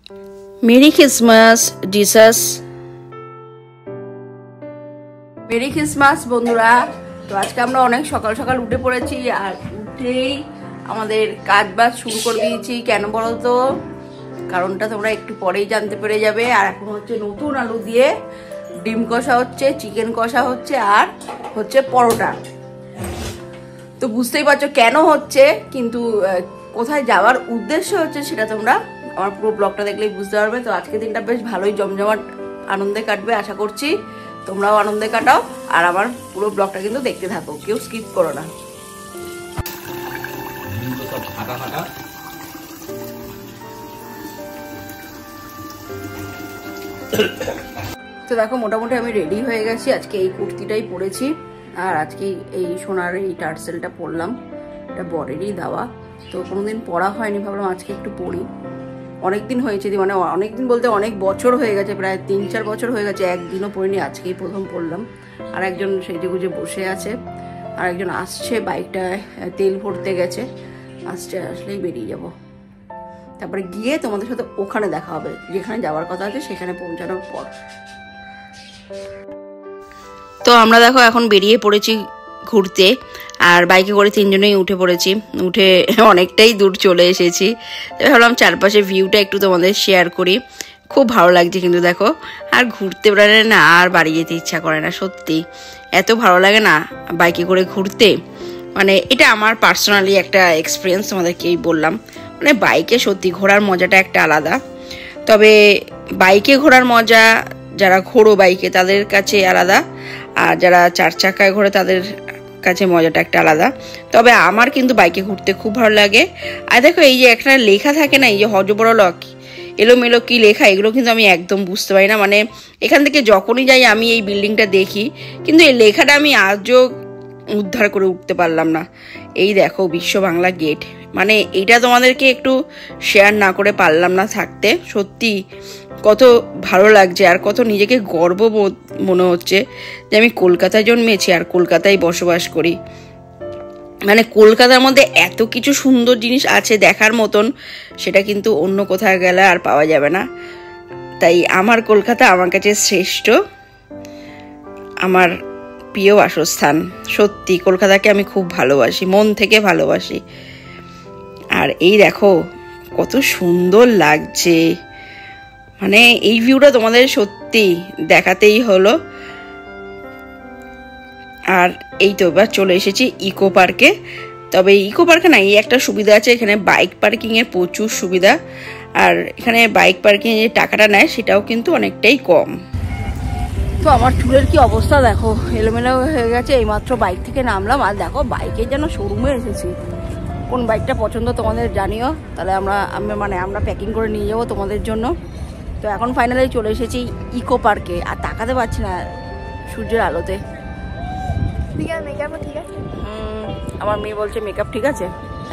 Merry Christmas Jesus. Merry Christmas বন্ধুরা। তো আজকে আমরা অনেক সকাল সকাল উঠে পড়েছি, আর উঠেই আমাদের কাজ বাজ শুরু করে দিয়েছি। কেন বলো তো, কারণটা তোমরা একটু পরেই জানতে পেরে যাবে। আর এখন হচ্ছে নতুন আলু দিয়ে ডিম কষা হচ্ছে, চিকেন কষা হচ্ছে, আর হচ্ছে পরোটা। তো বুঝতেই পারছো কেন হচ্ছে, কিন্তু কোথায় যাওয়ার উদ্দেশ্য হচ্ছে সেটা তোমরা আমার পুরো ব্লগটা দেখলেই বুঝতে পারবে। তো আজকে দিনটা বেশ ভালোই জমজমাট আনন্দে কাটবে, আশা করছি তোমরাও আনন্দে কাটাও। আর আমার পুরো ব্লগটা কিন্তু দেখতে থাকো, কেউ স্কিপ করো না। তো দেখো মোটামুটি আমি রেডি হয়ে গেছি। আজকে এই কুর্তিটাই পরেছি, আর আজকে এই সোনার এই টার্সেলটা পরলাম, এটা বরেরই দেওয়া। তো কোনোদিন পরা হয়নি, ভাবলাম আজকে একটু পরি। অনেকদিন হয়েছে, মানে অনেকদিন বলতে অনেক বছর হয়ে গেছে, প্রায় 3-4 বছর হয়ে গেছে, একদিনও পরিনি, আজকেই প্রথম পরলাম। আর একজন সেজে গুজে বসে আছে, আর একজন আসছে, বাইকটায় তেল ভরতে গেছে, আসলেই বেরিয়ে যাব। তারপরে গিয়ে তোমাদের সাথে ওখানে দেখা হবে, যেখানে যাওয়ার কথা আছে সেখানে পৌঁছানোর পর। তো আমরা দেখো এখন বেরিয়ে পড়েছি ঘুরতে, আর বাইকে করে 3 জনেই উঠে পড়েছি। উঠে অনেকটাই দূর চলে এসেছি। তো ভাবলাম চারপাশে ভিউটা একটু তোমাদের শেয়ার করি। খুব ভালো লাগছে কিন্তু দেখো, আর ঘুরতে বেড়ালে না আর বাড়ি যেতে ইচ্ছা করে না। সত্যি এত ভালো লাগে না বাইকে করে ঘুরতে। মানে এটা আমার পার্সোনালি একটা এক্সপিরিয়েন্স, তোমাদেরকেই বললাম। মানে বাইকে সত্যি ঘোরার মজাটা একটা আলাদা। তবে বাইকে ঘোরার মজা যারা ঘোরো বাইকে তাদের কাছে আলাদা, আর যারা 4 চাকায় ঘোরে তাদের কাছে মজাটা একটা আলাদা। তবে আমার কিন্তু বাইকে ঘুরতে খুব ভালো লাগে। আর দেখো এই যে একটা লেখা থাকে না, এই যে হজবরলক এলোমেলো কি লেখা, এগুলো কিন্তু আমি একদম বুঝতে পারি না। মানে এখান থেকে যখনই যাই আমি এই বিল্ডিংটা দেখি, কিন্তু এই লেখাটা আমি আজও উদ্ধার করে উঠতে পারলাম না। এই দেখো বিশ্ব বাংলা গেট, মানে এইটা তোমাদেরকে একটু শেয়ার না করে পারলাম না থাকতে। সত্যি কত ভালো লাগছে, আর কত নিজেকে গর্ব মনে হচ্ছে যে আমি কলকাতায় জন্মেছি আর কলকাতায় বসবাস করি। মানে কলকাতার মধ্যে এত কিছু সুন্দর জিনিস আছে দেখার মতন, সেটা কিন্তু অন্য কোথাও গেলে আর পাওয়া যাবে না। তাই আমার কলকাতা আমার কাছে শ্রেষ্ঠ, আমার প্রিয় বাসস্থান। সত্যি কলকাতাকে আমি খুব ভালোবাসি, মন থেকে ভালোবাসি। আর এই দেখো কত সুন্দর লাগছে, মানে এই ভিউটা তোমাদের সত্যি দেখাতেই হলো। আর এই তো এবার চলে এসেছি ইকো পার্কে। তবে ইকো পার্কে না এই একটা সুবিধা আছে, এখানে বাইক পার্কিং এর প্রচুর সুবিধা। আর এখানে বাইক পার্কিং এর যে টাকাটা নেয় সেটাও কিন্তু অনেকটাই কম। তো আমার চুলের কি অবস্থা দেখো, এলোমেলো হয়ে গেছে। এইমাত্র বাইক থেকে নামলাম, আর দেখো বাইকের যেন শোরুমে এসেছি। কোন বাইকটা পছন্দ তোমাদের জানিও, তাহলে আমরা প্যাকিং করে নিয়ে যাবো তোমাদের জন্য। তো এখন ফাইনালি চলে এসেছি ইকো পার্কে, আর তাকাতে পারছি না সূর্যের আলোতে। আমার মেয়ে বলছে মেকআপ ঠিক আছে,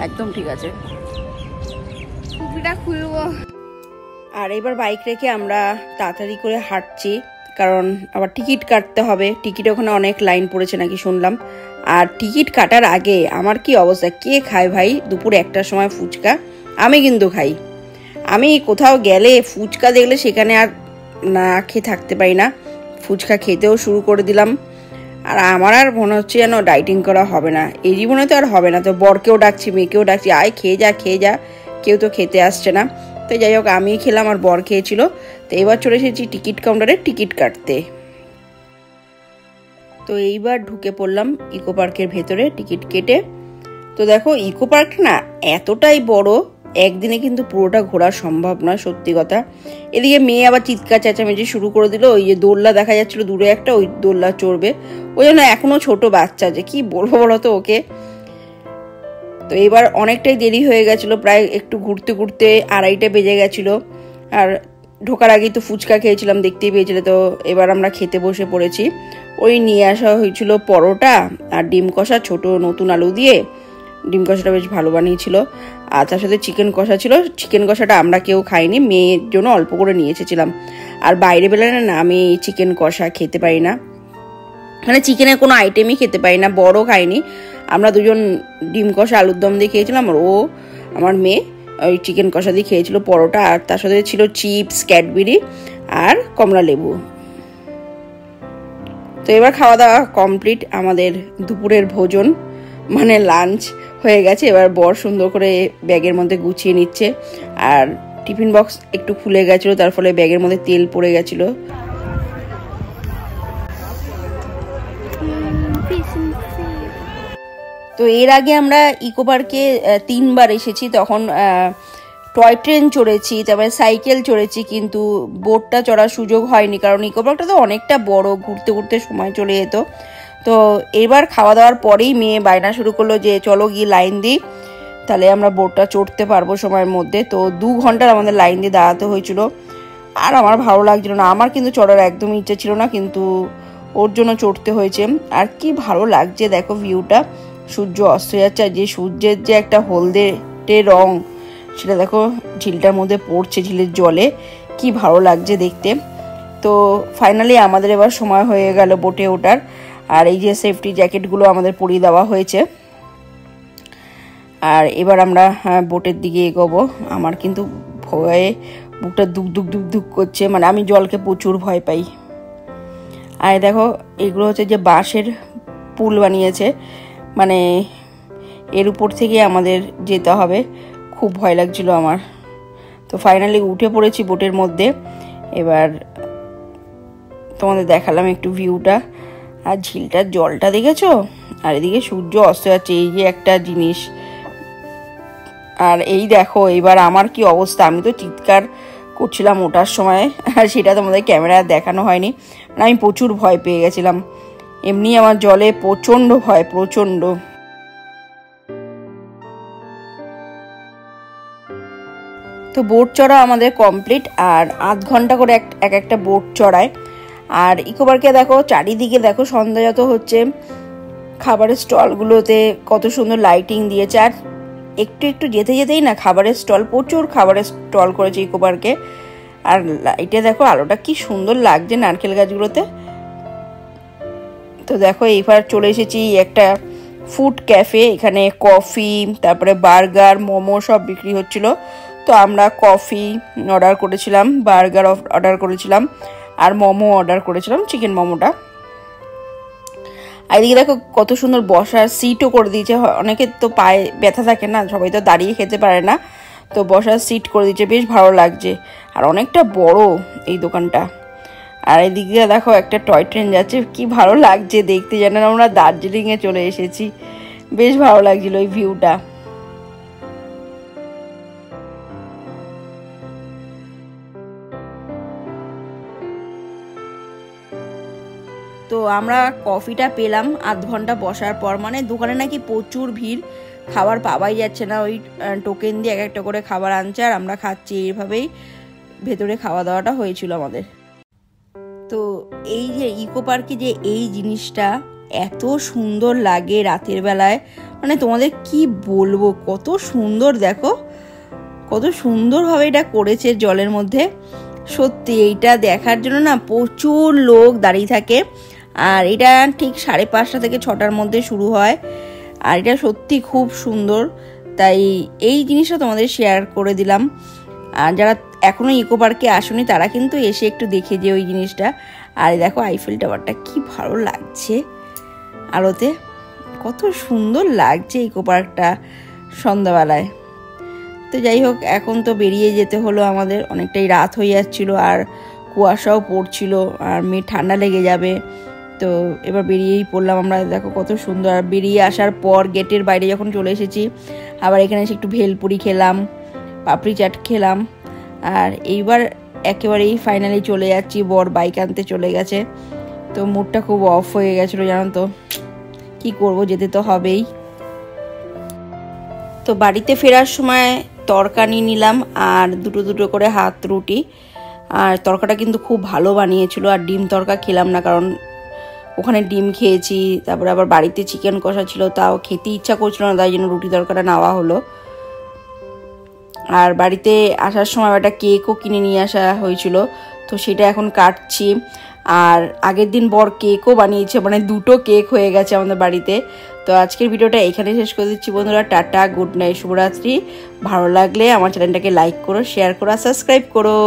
একদম ঠিক আছে। আর এবার বাইক রেখে আমরা তাড়াতাড়ি করে হাঁটছি, কারণ আবার টিকিট কাটতে হবে। টিকিট ওখানে অনেক লাইন পড়েছে নাকি শুনলাম। আর টিকিট কাটার আগে আমার কি অবস্থা, কে খায় ভাই দুপুর 1টার সময় ফুচকা? আমি কিন্তু খাই। আমি কোথাও গেলে ফুচকা দেখলে সেখানে আর না খেয়ে থাকতে পারি না, ফুচকা খেতেও শুরু করে দিলাম। আর আমার আর মনে হচ্ছে যেন ডাইটিং করা হবে না, এই জীবনে তো আর হবে না। তো বরকেও ডাকছি, মেয়েকেও ডাকছি, আয় খেয়ে যা খেয়ে যা, কেউ তো খেতে আসছে না। তো যাই হোক আমি খেলাম, আর বর খেয়েছিল। তো এবার চলে এসেছি টিকিট কাউন্টারে টিকিট কাটতে। তো এইবার ঢুকে পড়লাম ইকো পার্কের ভেতরে টিকিট কেটে। তো দেখো ইকো পার্ক না এতটাই বড়, একদিনে কিন্তু পুরোটা ঘোরা সম্ভব নয়, সত্যি কথা। এদিকে মেয়ে আবার চিৎকার চেঁচামেচি শুরু করে দিল। ওই যে দোলনা দেখা যাচ্ছিল দূরে একটা, ওই দোলনা চড়বে। ওই জন্য এখনো ছোট বাচ্চা, যে কি বলবো বলো তো ওকে। তো এবার অনেকটাই দেরি হয়ে গেছিলো, প্রায় একটু ঘুরতে ঘুরতে 2:30 বেজে গেছিলো। আর ঢোকার আগেই তো ফুচকা খেয়েছিলাম, দেখতেই পেয়েছিলে। তো এবার আমরা খেতে বসে পড়েছি। ওই নিয়ে আসা হয়েছিল পরোটা আর ডিম কষা, ছোট নতুন আলু দিয়ে ডিম কষাটা বেশ ভালো বানিয়েছিল। আর তার সাথে চিকেন কষা ছিল। চিকেন কষাটা আমরা কেউ খাইনি, মেয়ের জন্য অল্প করে নিয়ে এসেছিলাম। আর বাইরে বেলায় না আমি চিকেন কষা খেতে পারি না, মানে চিকেনের কোনো আইটেমই খেতে পারি না। বড়ও খাইনি, আমরা দুজন ডিম কষা আলুর দম দিয়ে খেয়েছিলাম। আর ও আমার মেয়ে ওই চিকেন কষা দিয়ে খেয়েছিল পরোটা, আর তার সাথে ছিল চিপস, ক্যাডবেরি আর কমলা লেবু। তো এবার খাওয়া দাওয়া কমপ্লিট, আমাদের দুপুরের ভোজন মানে লাঞ্চ হয়ে গেছে। এবার বর সুন্দর করে ব্যাগের মধ্যে গুছিয়ে নিচ্ছে, আর টিফিন বক্স একটু খুলে গেছিলো, তার ফলে ব্যাগের মধ্যে তেল পড়ে গেছিলো। তো এর আগে আমরা ইকো পার্কে 3 বার এসেছি, তখন টয় ট্রেন চড়েছি, তারপরে সাইকেল চড়েছি, কিন্তু বোটটা চড়ার সুযোগ হয়নি, কারণ ইকো পার্কটা তো অনেকটা বড়, ঘুরতে ঘুরতে সময় চলে যেত। তো এবার খাওয়া দাওয়ার পরেই মেয়ে বায়না শুরু করলো যে চলো গিয়ে লাইন দিই, তাহলে আমরা বোটটা চড়তে পারবো সময়ের মধ্যে। তো 2 ঘন্টার আমাদের লাইন দিয়ে দাঁড়াতে হয়েছিল, আর আমার ভালো লাগছিল না। আমার কিন্তু চড়ার একদমই ইচ্ছে ছিল না, কিন্তু ওর জন্য চড়তে হয়েছে। আর কি ভালো লাগছে দেখো ভিউটা, সূর্য অস্ত যাচ্ছে, আর যে সূর্যের যে একটা হলদে রং সেটা দেখো ঝিলটার মধ্যে পড়ছে, ঝিলের জলে, কি ভালো লাগছে দেখতে। তো ফাইনালি আমাদের এবার সময় হয়ে গেল বোটে ওঠার, আর এই যে সেফটি জ্যাকেটগুলো আমাদের পরিয়ে দেওয়া হয়েছে। আর এবার আমরা বোটের দিকে এগোবো। আমার কিন্তু ভয়ে বুকটা দুক দুক দুক দুক করছে, মানে আমি জলকে প্রচুর ভয় পাই। আর দেখো এগুলো হচ্ছে যে বাঁশের পুল বানিয়েছে, মানে এর উপর থেকে আমাদের যেতে হবে, খুব ভয় লাগছিল আমার। তো ফাইনালি উঠে পড়েছি বোটের মধ্যে। এবার তোমাদের দেখালাম একটু ভিউটা, আর ঝিলটার জলটা দেখেছো, আর এদিকে সূর্য অস্ত যাচ্ছে, এই যে একটা জিনিস। আর এই দেখো এবার আমার কি অবস্থা, আমি তো চিৎকার করছিলাম ওঠার সময়, আর সেটা তোমাদের ক্যামেরায় দেখানো হয়নি, মানে আমি প্রচুর ভয় পেয়ে গেছিলাম। এমনি আমার জলে প্রচণ্ড ভয়, প্রচণ্ড। তো বোট চড়া আমাদের কমপ্লিট, আর আধ ঘন্টা করে একটা বোট চড়ায়। আর ইকো পার্কে দেখো চারিদিকে দেখো সন্ধ্যা যত হচ্ছে, খাবারের স্টলগুলোতে কত সুন্দর লাইটিং দিয়েছে, আর একটু একটু যেতে যেতেই না খাবারের স্টল, প্রচুর খাবারের স্টল করেছে ইকো পার্কে। আর লাইটে দেখো আলোটা কি সুন্দর লাগছে নারকেল গাছগুলোতে। তো দেখো এইবার চলে এসেছি একটা ফুড ক্যাফে, এখানে কফি, তারপরে বার্গার, মোমো সব বিক্রি হচ্ছিল। তো আমরা কফি অর্ডার করেছিলাম, বার্গার অর্ডার করেছিলাম, আর মোমো অর্ডার করেছিলাম, চিকেন মোমোটা। আর এদিকে দেখো কত সুন্দর বসার সিটও করে দিয়েছে, অনেকে তো পায়ে ব্যথা থাকে না, সবাই তো দাঁড়িয়ে খেতে পারে না, তো বসার সিট করে দিয়েছে, বেশ ভালো লাগছে। আর অনেকটা বড় এই দোকানটা। আর এদিকে দেখো একটা টয় ট্রেন যাচ্ছে, কি ভালো লাগছে দেখতে, যেন আমরা দার্জিলিংয়ে চলে এসেছি, বেশ ভালো লাগছিল ওই ভিউটা। তো আমরা কফিটা পেলাম আধ ঘন্টা বসার পর, মানে দোকানে নাকি প্রচুর ভিড়, খাবার পাওয়াই যাচ্ছে না, ওই টোকেন দিয়ে একটা করে খাবার আনছে, আর আমরা খাচ্ছি। এইভাবেই ভেতরে খাওয়া দাওয়াটা হয়েছিল আমাদের। তো এই যে ইকো পার্কে যে এই জিনিসটা এত সুন্দর লাগে রাতের বেলায়, মানে তোমাদের কি বলবো, কত সুন্দর দেখো, কত সুন্দরভাবে এটা করেছে জলের মধ্যে। সত্যি এইটা দেখার জন্য না প্রচুর লোক দাঁড়িয়ে থাকে, আর এটা ঠিক 5:30 থেকে 6টার মধ্যে শুরু হয়, আর এটা সত্যি খুব সুন্দর, তাই এই জিনিসটা তোমাদের শেয়ার করে দিলাম। আর যারা এখনো ইকো পার্কে আসেনি তারা কিন্তু এসে একটু দেখে যে ওই জিনিসটা। আর দেখো আইফেল টাওয়ারটা কি ভালো লাগছে আলোতে, কত সুন্দর লাগছে ইকো পার্কটা সন্ধ্যাবেলায়। তো যাই হোক, এখন তো বেরিয়ে যেতে হলো আমাদের, অনেকটাই রাত হয়ে যাচ্ছিল, আর কুয়াশাও পড়ছিল, আর মেয়ে ঠান্ডা লেগে যাবে। তো এবার বেরিয়েই পড়লাম আমরা। দেখো কত সুন্দর। আর বেরিয়ে আসার পর গেটের বাইরে যখন চলে এসেছি, আবার এখানে এসে একটু ভেলপুরি খেলাম, পাপড়ি চাট খেলাম, আর এইবার একেবারেই ফাইনালি চলে যাচ্ছি। বর বাইক আনতে চলে গেছে, তো মুডটা খুব অফ হয়ে গেছিলো, জানো তো, কি করব, যেতে তো হবেই। তো বাড়িতে ফেরার সময় তরকা নিয়ে নিলাম, আর দুটো করে হাত রুটি, আর তরকাটা কিন্তু খুব ভালো বানিয়েছিল। আর ডিম তরকা খেলাম না, কারণ ওখানে ডিম খেয়েছি, তারপরে আবার বাড়িতে চিকেন কষা ছিল, তাও খেতে ইচ্ছা করছিল না, তাই জন্য রুটি তরকাটা নেওয়া হলো। আর বাড়িতে আসার সময় একটা কেকও কিনে নিয়ে আসা হয়েছিল, তো সেটা এখন কাটছি। আর আগের দিন বর কেকও বানিয়েছে, মানে 2টো কেক হয়ে গেছে আমাদের বাড়িতে। তো আজকের ভিডিওটা এখানে শেষ করে দিচ্ছি বন্ধুরা। টাটা, গুড নাইট, শুভরাত্রি। ভালো লাগলে আমার চ্যানেলটাকে লাইক করো, শেয়ার করো আর সাবস্ক্রাইব করো।